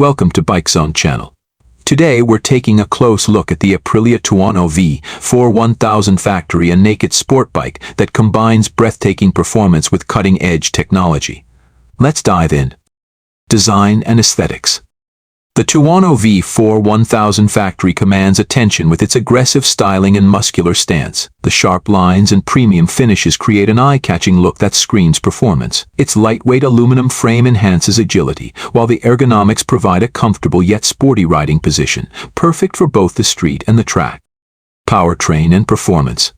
Welcome to Bike Zone channel. Today we're taking a close look at the Aprilia Tuono V4 1000 factory and naked sport bike that combines breathtaking performance with cutting-edge technology. Let's dive in. Design and aesthetics. The Tuono V4 1000 factory commands attention with its aggressive styling and muscular stance. The sharp lines and premium finishes create an eye-catching look that screams performance. Its lightweight aluminum frame enhances agility, while the ergonomics provide a comfortable yet sporty riding position, perfect for both the street and the track. Powertrain and performance.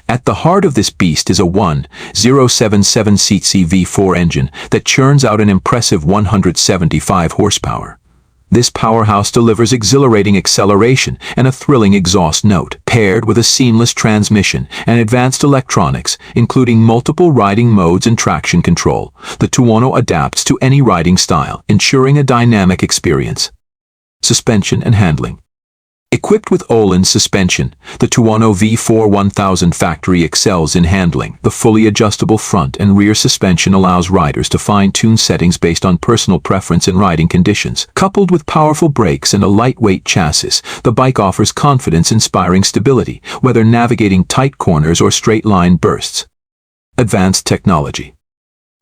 At the heart of this beast is a 1.077cc V4 engine that churns out an impressive 175 horsepower. This powerhouse delivers exhilarating acceleration and a thrilling exhaust note, paired with a seamless transmission and advanced electronics, including multiple riding modes and traction control. The Tuono adapts to any riding style, ensuring a dynamic experience. Suspension and handling. Equipped with Öhlins suspension, the Tuono V4 1000 factory excels in handling. The fully adjustable front and rear suspension allows riders to fine-tune settings based on personal preference and riding conditions. Coupled with powerful brakes and a lightweight chassis, the bike offers confidence-inspiring stability, whether navigating tight corners or straight-line bursts. Advanced technology.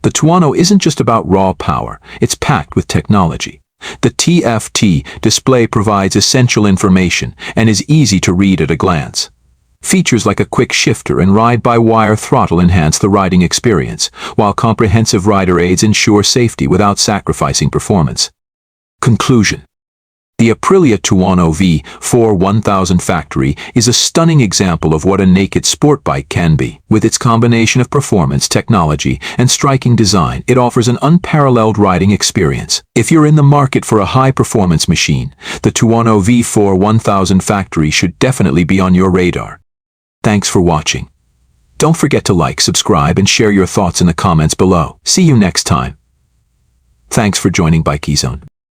The Tuono isn't just about raw power, it's packed with technology. The TFT display provides essential information and is easy to read at a glance. Features like a quick shifter and ride-by-wire throttle enhance the riding experience, while comprehensive rider aids ensure safety without sacrificing performance. Conclusion. The Aprilia Tuono V4 1000 factory is a stunning example of what a naked sport bike can be. With its combination of performance, technology, and striking design, it offers an unparalleled riding experience. If you're in the market for a high-performance machine, the Tuono V4 1000 factory should definitely be on your radar. Thanks for watching. Don't forget to like, subscribe, and share your thoughts in the comments below. See you next time. Thanks for joining Bike Zone.